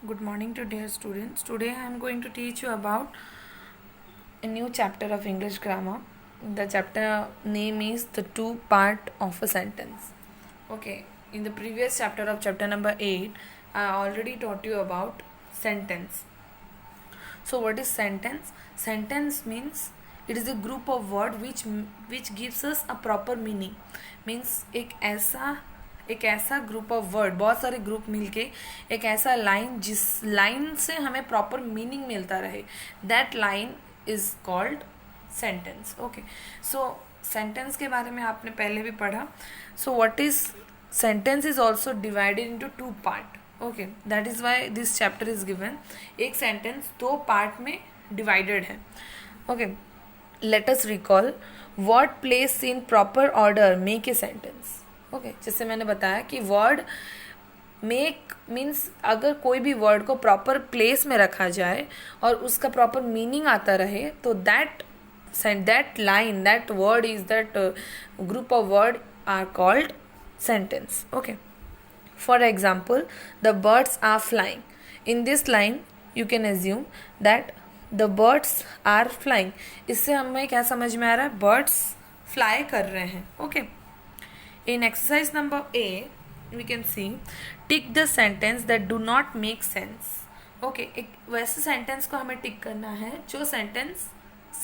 Good morning to dear students. Today I am going to teach you about a new chapter of English grammar. The chapter name is the two part of a sentence. Okay, in the previous chapter of chapter number 8, I already taught you about sentence. So what is sentence? Sentence means it is a group of word which gives us a proper meaning. Means एक ऐसा group of word, बहुत सारे group मिलके एक ऐसा line जिस line से हमें प्रॉपर मीनिंग मिलता रहे, that line is called sentence. Okay, so sentence के बारे में आपने पहले भी पढ़ा. So what is sentence is also divided into two part. Okay, that is why this chapter is given. एक सेंटेंस दो पार्ट में डिवाइडेड है. Okay, let us recall word place in proper order make a sentence. Okay, जैसे मैंने बताया कि word make means अगर कोई भी वर्ड को प्रॉपर प्लेस में रखा जाए और उसका प्रॉपर मीनिंग आता रहे तो that line, that word is that group of word are called sentence. Okay, for example the birds are flying. In this line you can assume that the birds are flying. इससे हमें क्या समझ में आ रहा है? बर्ड्स फ्लाई कर रहे हैं. Okay, in exercise number A we can see tick the sentence that do not make sense. Okay, एक वैसे सेंटेंस को हमें टिक करना है जो सेंटेंस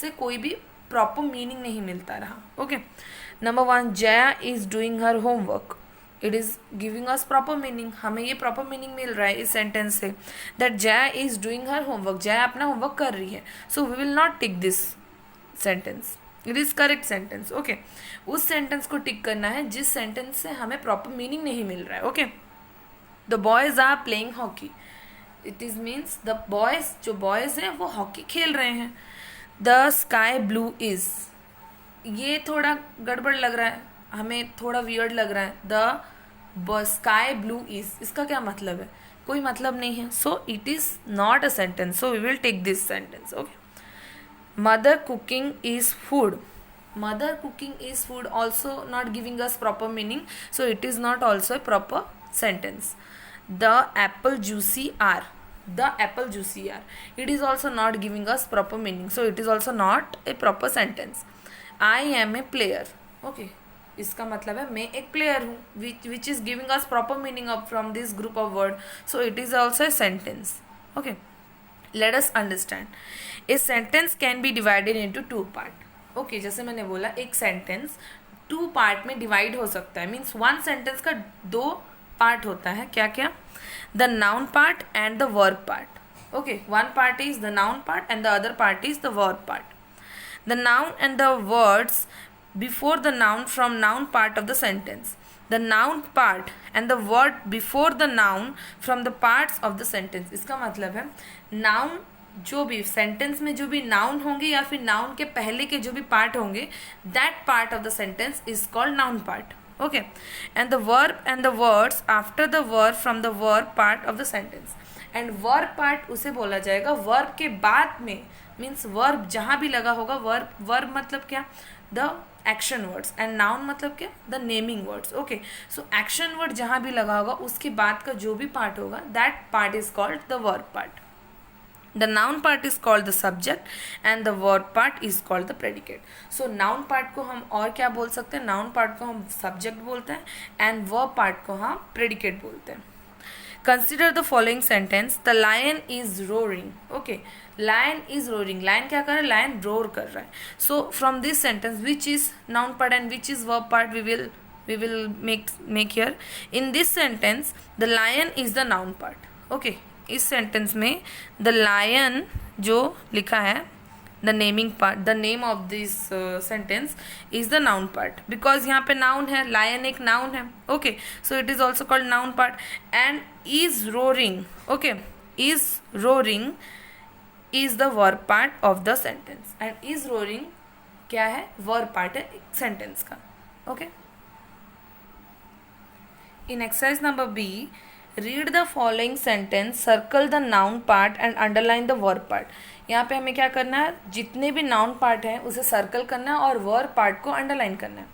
से कोई भी प्रॉपर मीनिंग नहीं मिलता रहा. Okay, number 1, Jaya is doing her homework. It is giving us proper meaning. हमें ये प्रॉपर मीनिंग मिल रहा है इस सेंटेंस से, that Jaya is doing her homework. Jaya अपना होमवर्क कर रही है. So we will not tick this sentence. It is correct sentence. Okay, उस सेंटेंस को टिक करना है जिस सेंटेंस से हमें प्रॉपर मीनिंग नहीं मिल रहा है. Okay, the boys are playing hockey. It is means the boys, जो बॉयज हैं वो हॉकी खेल रहे हैं. द स्काई ब्लू इज, ये थोड़ा गड़बड़ लग रहा है, हमें थोड़ा वियर्ड लग रहा है. द स्काई ब्लू इज, इसका क्या मतलब है? कोई मतलब नहीं है. So it is not a sentence. So we will take this sentence. Okay, mother cooking is food. Mother cooking is food also not giving us proper meaning, so it is not also a proper sentence. The apple juicy are. The apple juicy are, it is also not giving us proper meaning, so it is also not a proper sentence. I am a player. Okay, इसका मतलब है मैं एक player हूँ, which is giving us proper meaning of from this group of word, so it is also a sentence. Okay, let us understand. A sentence can be divided into two part. Okay, जैसे मैंने बोला एक sentence two part में divide हो सकता है. Means one sentence का दो पार्ट होता है. क्या क्या? The noun part and the verb part. Okay, one part is the noun part and the other part is the verb part. The noun and the words before the noun from noun part of the sentence. The noun part and the word before the noun from the parts of the sentence. इसका मतलब है noun, जो भी sentence में जो भी noun होंगे या फिर नाउन के पहले के जो भी पार्ट होंगे, that part of the sentence is called noun part. Okay, and the verb and the words after the verb from the verb part of the sentence. And verb part उसे बोला जाएगा verb के बाद में. Means verb जहाँ भी लगा होगा, वर्ब मतलब क्या? The action words. And noun मतलब क्या? The naming words. Okay, so action word जहाँ भी लगा होगा उसके बाद का जो भी पार्ट होगा, that part is called the verb part. The noun part is called the subject and the verb part is called the predicate. So noun part को हम और क्या बोल सकते हैं? noun part को हम subject बोलते हैं and verb part को हम predicate बोलते हैं. Consider the following sentence. The lion is roaring. Okay, lion is roaring. Lion क्या कर रहा है? Lion roar कर रहा है. So from this sentence, which is noun part and which is verb part, we will make here. In this sentence, the lion is the noun part. Okay, इस sentence में the lion जो लिखा है, the naming part, the name of this sentence is the noun part, because यहाँ पे noun है, lion एक noun है. Okay, so it is also called noun part. And is roaring. Okay, is roaring is the verb part of the sentence. And is roaring क्या है? Verb part है sentence का. Okay, in exercise number B, read the following sentence, circle the noun part and underline the verb part. यहाँ पे हमें क्या करना है? जितने भी नाउन पार्ट हैं उसे सर्कल करना है और वर्ब पार्ट को अंडरलाइन करना है.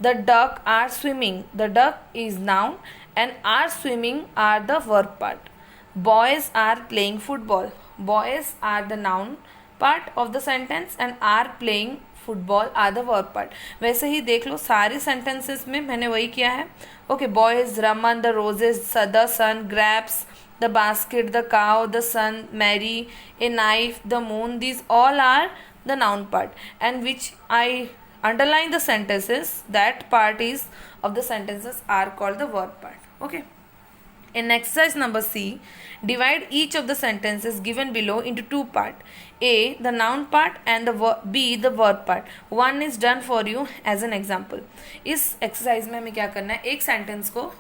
The duck are swimming. The duck is noun and are swimming are the verb part. boys are playing football. Boys are the noun part of the sentence and are playing football are the verb part. वैसे ही देख लो सारे sentences में मैंने वही किया है. Okay, boys run the roses, the sun grabs the basket, the cow, the sun, Mary, a knife, the moon. These all are the noun part, and which I underline the sentences, that part is of the sentences are called the verb part. Okay. In exercise number C, divide each of the sentences given below into two parts. A, the noun part, and B, the verb part. One is done for you as an example. इस exercise में हमें क्या करना है, एक sentence को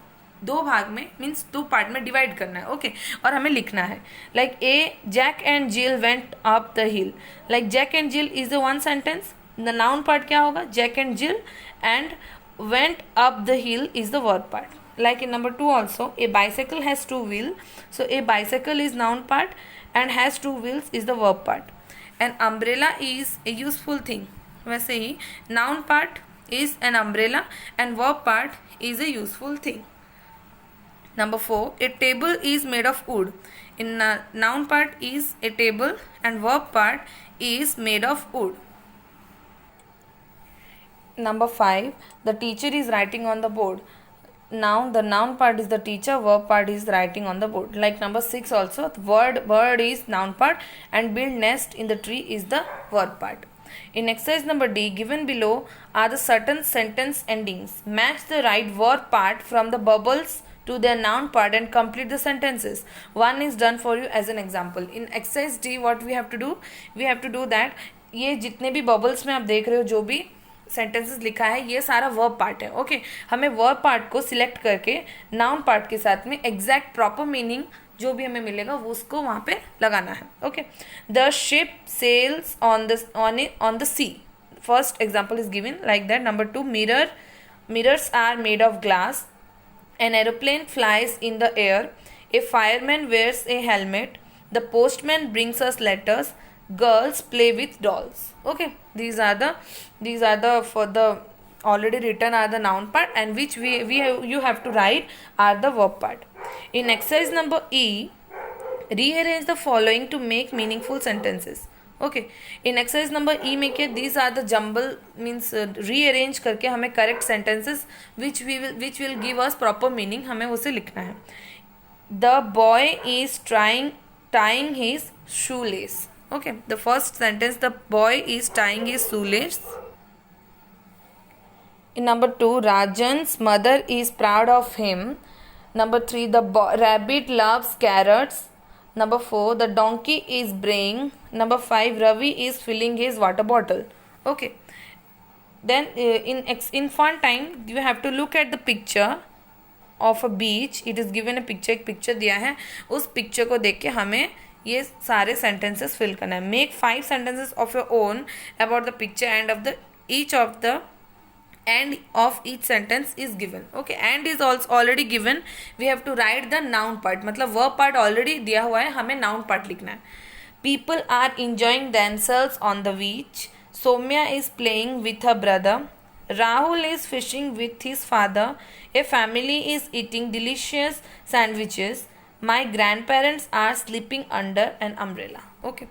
दो भाग में मीन्स दो पार्ट में डिवाइड करना है. ओके और हमें लिखना है like a Jack and Jill went up the hill. Like Jack and Jill is the one sentence. The noun part क्या होगा, Jack and Jill, and went up the hill is the verb part. Like in number 2 also, a bicycle has two wheels. So a bicycle is noun part and has two wheels is the verb part. An umbrella is a useful thing. वैसे ही noun part is an umbrella and verb part is a useful thing. Number 4, a table is made of wood. In noun part is a table and verb part is made of wood. Number 5, the teacher is writing on the board. Now the noun part is the teacher, verb part is writing on the board. Like number 6 also, bird is noun part and build nest in the tree is the verb part. In exercise number D, given below are the certain sentence endings. Match the right verb part from the bubbles to their noun part and complete the sentences. One is done for you as an example. In exercise D, what we have to do? We have to do that. ये जितने भी bubbles में आप देख रहे हो जो भी सेंटेंसेस लिखा है ये सारा वर्ब पार्ट है. ओके हमें वर्ब पार्ट को सिलेक्ट करके नाउन पार्ट के साथ में एग्जैक्ट प्रॉपर मीनिंग जो भी हमें मिलेगा वो उसको वहाँ पे लगाना है. Okay the ship sails on the sea. First example is given like that. Number 2, mirrors are made of glass. An aeroplane flies in the air. A fireman wears a helmet. The postman brings us letters. Girls play with dolls. Okay, these are the for the already written are the noun part and which you have to write are the verb part. In exercise number E, rearrange the following to make meaningful sentences. Okay, in exercise number E में क्या, these are the jumble means rearrange करके हमें correct sentences which will give us proper meaning हमें उसे लिखना है. The boy is tying his shoelace. Okay, the first sentence, the boy is tying his shoelace. In number 2, Rajan's mother is proud of him. Number 3, the rabbit loves carrots. Number 4, the donkey is braying. Number 5, Ravi is filling his water bottle. Okay, then in fun time you have to look at the picture of a beach. It is given a picture, एक picture दिया है, उस picture को देख के हमें ये सारे sentences fill करना है. Make 5 sentences of your own about the picture and of the each of the end of each sentence is given. Okay, and is also already given. We have to write the noun part. मतलब verb part already दिया हुआ है, हमें noun part लिखना है. People are enjoying themselves on the beach. Soumya is playing with her brother. Rahul is fishing with his father. A family is eating delicious sandwiches. My grandparents are sleeping under an umbrella. Okay.